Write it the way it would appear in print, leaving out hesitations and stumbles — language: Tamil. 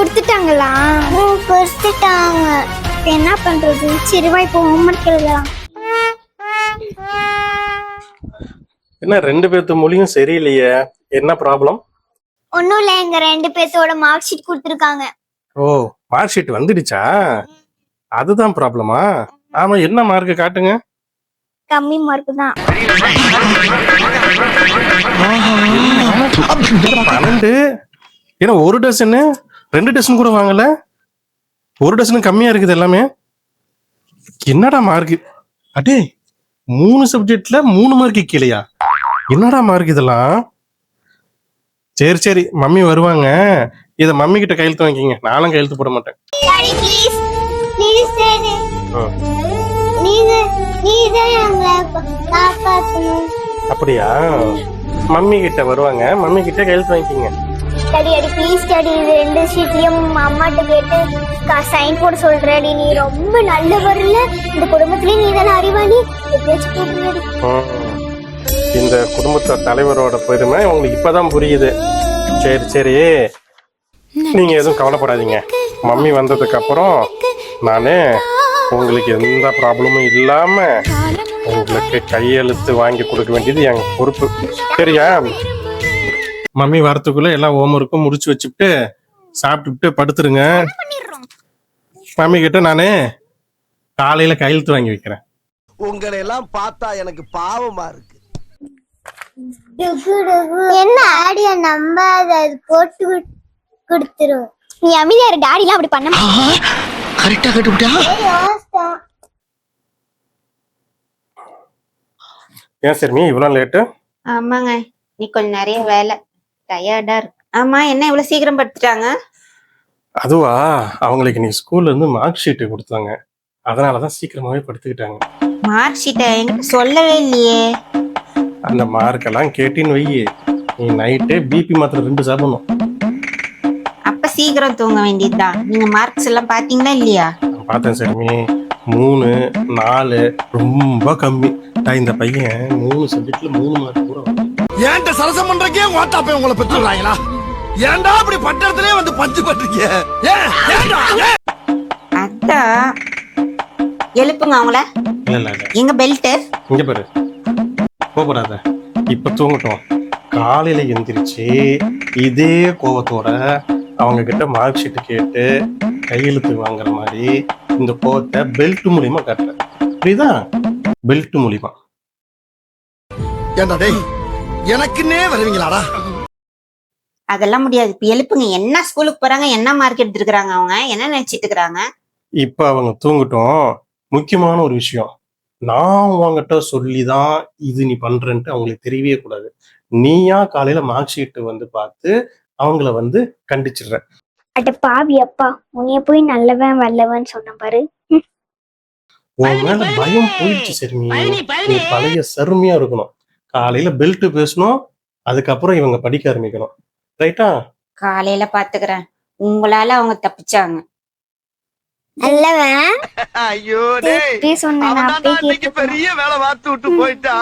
கொடுத்துட்டாங்களா? கொடுத்துட்டாங்க. என்ன பண்றது? சரிவா இப்போ ஹோம்ஒர்க் எழுதலாம். என்ன ரெண்டு பேர்த்து மொழியும் சரியில்லையே, என்ன ப்ராப்ளம்? ஒன்னும் இல்ல, எங்க ரெண்டு பேர்த்தோட மார்க் ஷீட் கொடுத்துருக்காங்க. ஓ, மார்க் ஷீட் வந்துடுச்சா? அதுதான் ப்ராப்ளமா? ஆமா, என்ன மார்க் காட்டுங்க. கம்மி மார்க் தான். 12. ஏன்னா ஒரு டசனு 2 டசன் கூட வாங்கல, ஒரு டசனு கம்மியா இருக்குது எல்லாமே. என்னடா மார்க்? அடே 3 சப்ஜெக்ட்ல 3 மார்க்கு கீழையா? என்னடா மார்க் இதெல்லாம்? சரி சரி, மம்மி வருவாங்க, இத மம்மி கிட்ட கையெழுத்து வாங்கிக்கிங்க. நானும் கையெழுத்து போட மாட்டேன். டாடி ப்ளீஸ் ப்ளீஸ் டாடி, நீதான் எங்களை காப்பாத்தணும். அப்படியா? மம்மி கிட்ட வருவாங்க, மம்மி கிட்ட கையெழுத்து வாங்கிக்கிங்க. டாடி டாடி ப்ளீஸ் டாடி, இது 2 ஷீட்லயும் அம்மாட்ட கேட்டு சைன் போட சொல்றேன். நீ ரொம்ப நல்லவர்ல, இந்த குடும்பத்திலே நீ தானே அறிவாளி, எப்படியாச்சும் போடுறடி. இந்த குடும்பத்தோட தலைவரோட பெருமை உங்களுக்கு இப்பதான் புரியுது. சரி சரி, நீங்க எதுவும் கவலைப்படாதீங்க. மம்மி வந்ததுக்கு அப்புறம் நானே உங்களுக்கு எந்த ப்ராப்ளமும் இல்லாம உங்களுக்கு கையெழுத்து வாங்கி கொடுக்க வேண்டியது என் பொறுப்பு, சரியா? மம்மி வரத்துக்குள்ள எல்லா ஹோம்ஒர்க்கும் முடிச்சு வச்சுட்டு சாப்பிட்டுட்டு படுத்துருங்க. மம்மி கிட்ட நானே காலையில கையெழுத்து வாங்கி வைக்கிறேன். உங்களை எல்லாம் பார்த்தா எனக்கு பாவமா இருக்கு. என்ன டாடிய நம்பாத, போட்டு கொடுத்துரும். நீ அமைதியா இரு, டாடி எல்லாம் அப்படி பண்ண மாட்டாங்க. கரெக்டா கட்டுப்பிட்டா. ஏன் சரிமி இவ்வளவு லேட்டு? ஆமாங்க, நீ கொஞ்சம் நிறைய வேலை, டயர்டா இருக்கு. ஆமா, என்ன இவ்வளவு சீக்கிரம் படுத்துட்டாங்க? அதுவா, அவங்களுக்கு நீ ஸ்கூல்ல இருந்து மார்க் ஷீட் கொடுத்தாங்க, அதனாலதான் சீக்கிரமாவே படுத்துக்கிட்டாங்க. மார்க் ஷீட்டை என்கிட்ட சொல்லவே இல்லையே. அந்த மார்க் எல்லாம் கேட்டின்னு வை, நீ நைட்டே பிபி மாத்திரை 2 சாப்பிடணும். அப்ப சீக்கிரம் தூங்க வேண்டியதுதான். நீங்க மார்க்ஸ் எல்லாம் பாத்தீங்களா இல்லையா? நான் பார்த்தேன் சரிமி, 3, 4 ரொம்ப கம்மி. இந்த பையன் 3 சப்ஜெக்ட்ல 3 மார்க் கூட ஏன்ட்ட சரசம் பண்றக்கே ஓட்டாப்பே உங்களை பெற்றுறாங்களா? ஏன்டா அப்படி பட்டத்திலே வந்து பஞ்சு பண்றீங்க? அதான் எழுப்புங்க அவங்கள. இல்ல இல்ல இல்ல, எங்க பெல்ட் இங்க பாரு, கோபப்படாத, இப்ப தூங்கட்டும். காலையில எந்திரிச்சு இதே கோவத்தோட அவங்க கிட்ட மார்க் ஷீட் கேட்டு கையெழுத்து வாங்குற மாதிரி இந்த கோவத்தை பெல்ட் மூலியமா காட்டுறேன், புரியுதா? பெல்ட் மூலியமா. ஏன்டா டேய், எனக்குன்னே வருவீங்களாடா? அதெல்லாம் முடியாது. இப்ப எழுப்புங்க. என்ன ஸ்கூலுக்கு போறாங்க, என்ன மார்க் எடுத்துருக்காங்க, அவங்க என்ன நினைச்சிட்டு இருக்காங்க? இப்ப அவங்க தூங்கட்டும். முக்கியமான ஒரு விஷயம், நான் உங்ககிட்ட சொல்லிதான் இது நீ பண்றேன்ட்டு அவங்களுக்கு தெரியவே கூடாது. நீயா காலையில மார்க் ஷீட் வந்து பார்த்து அவங்கள வந்து கண்டிச்சிடுற. அட பாவி அப்பா, உன்னைய போய் நல்லவன் வல்லவன் சொன்ன பாரு. உன் மேல பயம் போயிடுச்சு சரிமி. நீ பழைய சருமையா இருக்கணும். காலையில பெல்ட் பேசணும், அதுக்கப்புறம் இவங்க படிக்க ஆரம்பிக்கணும், ரைட்டா? காலையில பாத்துக்கிறேன். உங்களால அவங்க தப்பிச்சாங்க. நல்லவன் ஐயோ டேய், சொன்ன பெரிய வேலை பார்த்து விட்டு போயிட்டா.